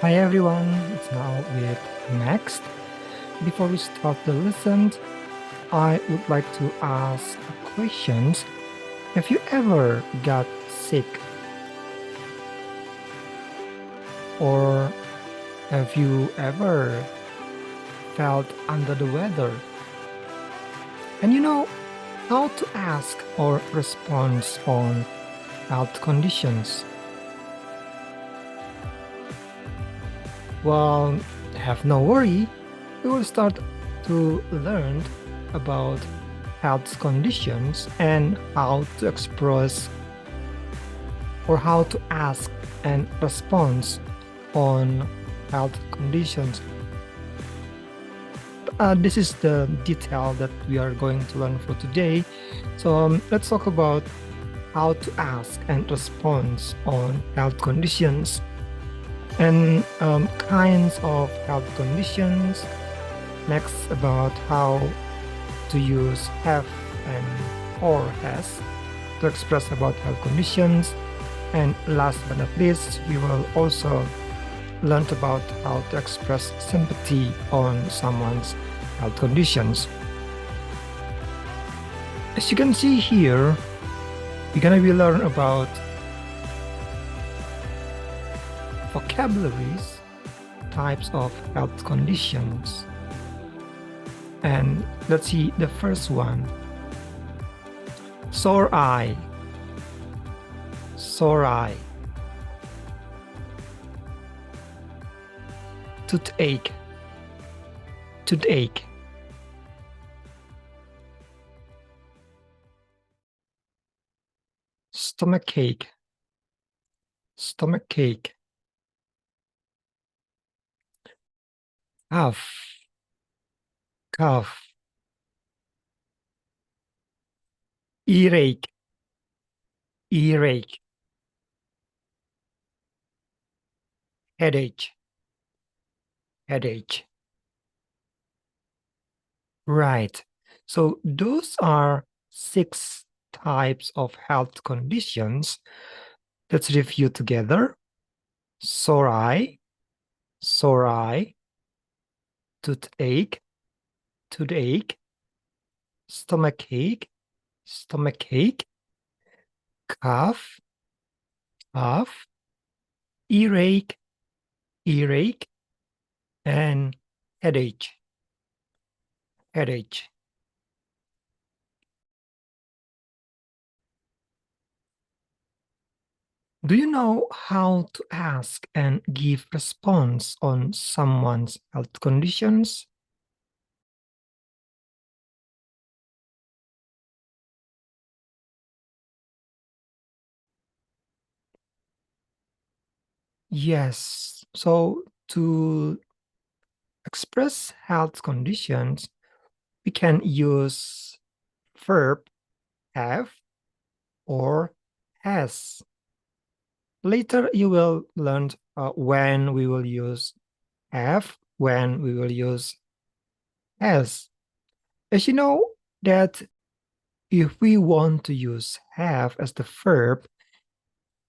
Hi everyone, it's now with Next. Before we start the lesson, I would like to ask questions. Have you ever got sick? Or have you ever felt under the weather? And you know how to ask or respond on health conditions? Well, have no worry. We will start to learn about health conditions and how to express or how to ask and respond on health conditions. This is the detail that we are going to learn for today. So let's talk about how to ask and respond on health conditions and kinds of health conditions. Next, about how to use have and or has to express about health conditions. And last but not least, you will also learn about how to express sympathy on someone's health conditions. As you can see here, we're gonna be learn about vocabularies, types of health conditions. And let's see the first one. Sore eye. Sore eye. Toothache. Toothache. Stomachache. Stomachache. Cough. Cough. Earache. Earache. Headache. Headache. Right. So those are 6 types of health conditions. Let's review together. Sore eye, toothache, toothache, stomachache, stomachache, cough, cough, earache, earache, and headache, headache. Do you know how to ask and give response on someone's health conditions? Yes. So to express health conditions, we can use verb have or has. Later, you will learn when we will use have, when we will use has. As you know that if we want to use have as the verb,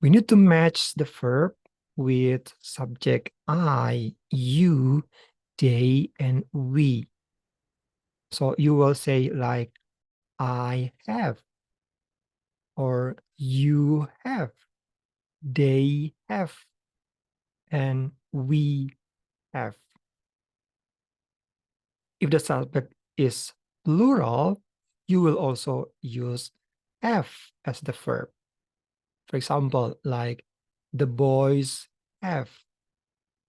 we need to match the verb with subject I, you, they, and we. So you will say like, I have, or you have, they have, and we have. If the subject is plural, you will also use have as the verb. For example, like the boys have,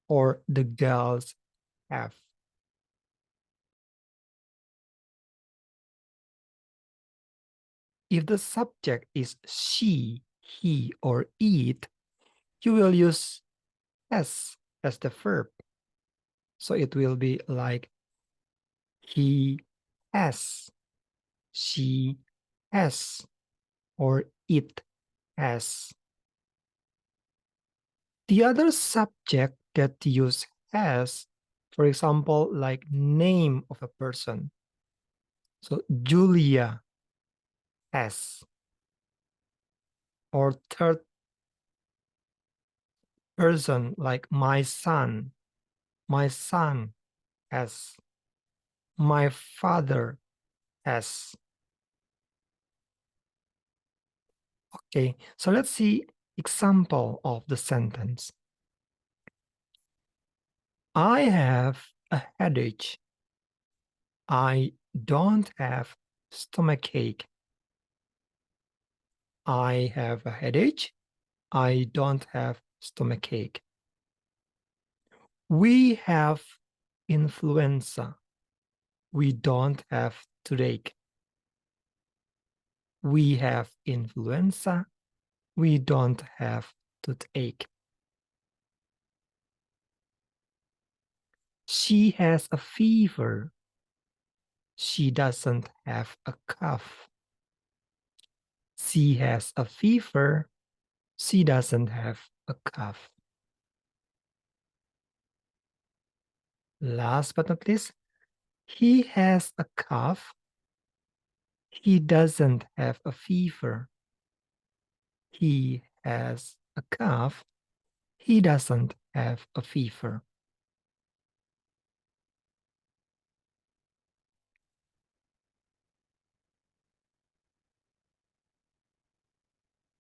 or the girls have. If the subject is she, he, or it, you will use has as the verb. So it will be like he has, she has, or it has. The other subject that use has, for example, like name of a person. So Julia has, or third person like my son has, my father has. Okay, so let's see example of the sentence. I have a headache. I don't have stomachache. I have a headache. I don't have stomachache. We have influenza. We don't have toothache. We have influenza. We don't have toothache. She has a fever. She doesn't have a cough. She has a fever. She doesn't have a cough. Last but not least, he has a cough. He doesn't have a fever. He has a cough. He doesn't have a fever.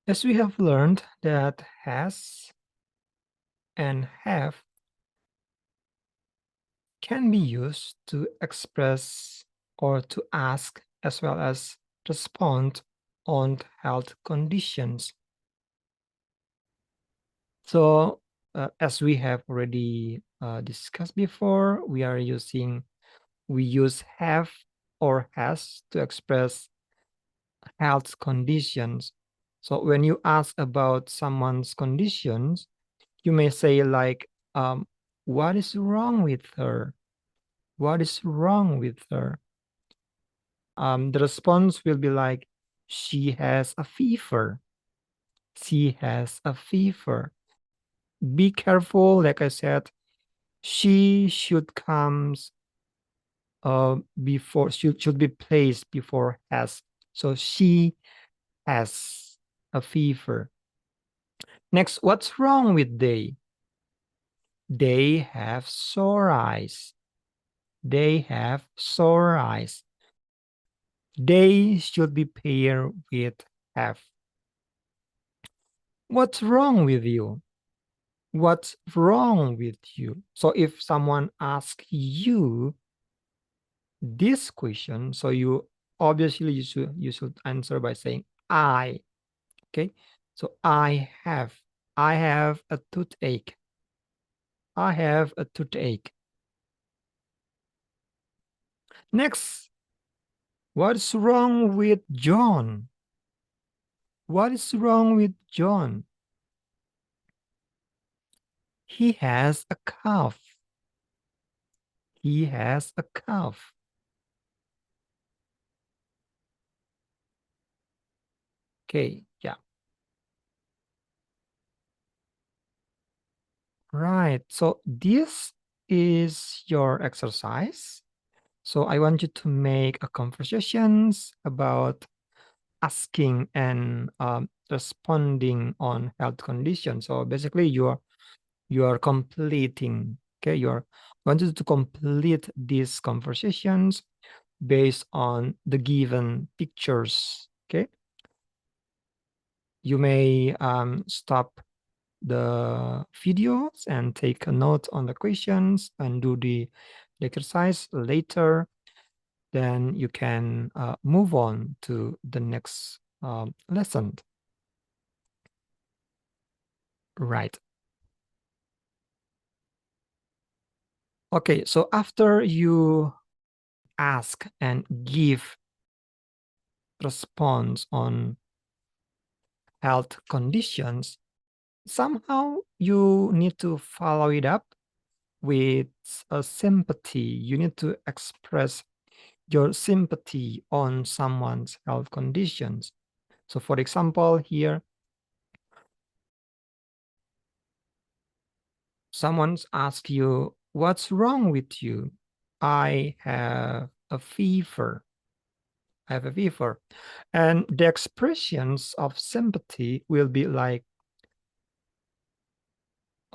As we have learned that has and have can be used to express or to ask as well as respond on health conditions. So as we have already discussed before, we use have or has to express health conditions. So when you ask about someone's conditions, you may say like, what is wrong with her? What is wrong with her? The response will be like, she has a fever. She has a fever. Be careful, like I said, she should comes before should be placed before has. So she has a fever. Next, what's wrong with they? They have sore eyes. They have sore eyes. They should be paired with have. What's wrong with you? What's wrong with you? So if someone asks you this question, so you obviously you should answer by saying I. Okay, so I have a toothache. I have a toothache. Next, what's wrong with John? What is wrong with John? He has a cough. He has a cough. Okay, yeah. Right. So this is your exercise. So I want you to make a conversations about asking and responding on health conditions. So basically, you are completing. Okay, you're wanted to complete these conversations based on the given pictures. Okay, you may stop the videos and take a note on the questions and do the exercise later. Then you can move on to the next lesson. Right. Okay, so after you ask and give response on health conditions, somehow you need to follow it up with a sympathy. You need to express your sympathy on someone's health conditions. So for example, here, someone's asked you, what's wrong with you? I have a fever. I have a fever. And the expressions of sympathy will be like,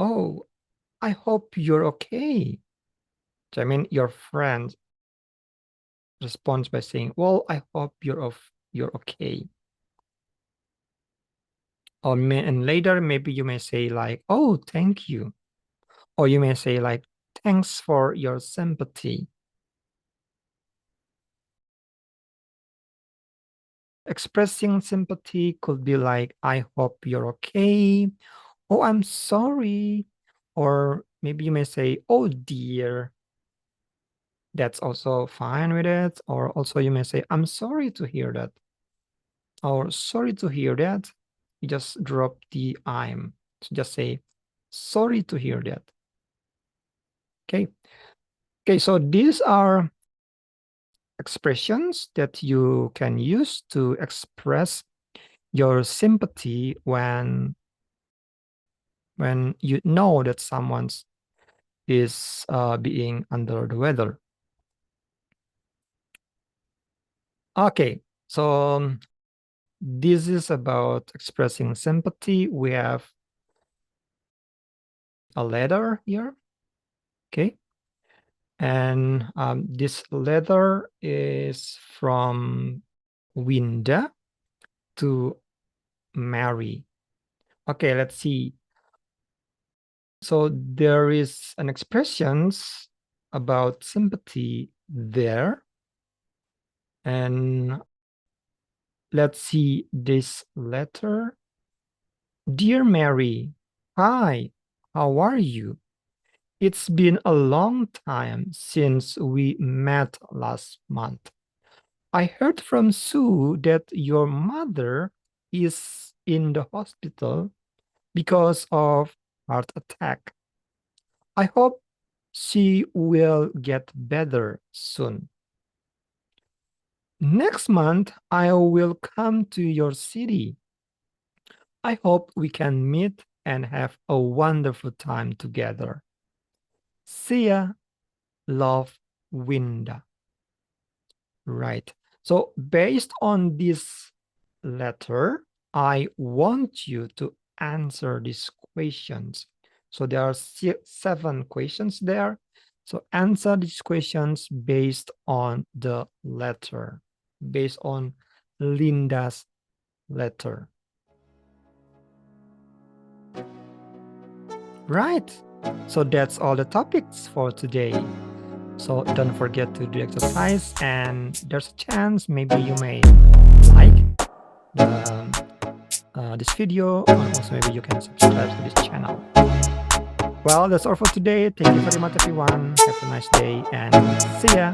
Oh, I hope you're okay. So, I mean, your friend responds by saying, well, I hope you're okay. And later, maybe you may say like, oh, thank you. Or you may say like, thanks for your sympathy. Expressing sympathy could be like, I hope you're okay. Oh, I'm sorry. Or maybe you may say, oh dear. That's also fine with it. Or also you may say, I'm sorry to hear that. Or sorry to hear that. You just drop the I'm. So just say, sorry to hear that. Okay. Okay, so these are expressions that you can use to express your sympathy when you know that someone is being under the weather. Okay, so this is about expressing sympathy. We have a letter here, okay? And this letter is from Winda to Mary. Okay, let's see. So there is an expressions about sympathy there. And let's see this letter. Dear Mary, hi, how are you? It's been a long time since we met last month. I heard from Sue that your mother is in the hospital because of heart attack. I hope she will get better soon. Next month, I will come to your city. I hope we can meet and have a wonderful time together. See ya. Love, Winda. Right. So based on this letter, I want you to answer these questions. So there are 7 questions there. So answer these questions based on the letter, based on Linda's letter. Right. So that's all the topics for today. So don't forget to do exercise, and there's a chance maybe you may like this video, and also maybe you can subscribe to this channel. Well, that's all for today. Thank you very much, everyone. Have a nice day, and see ya.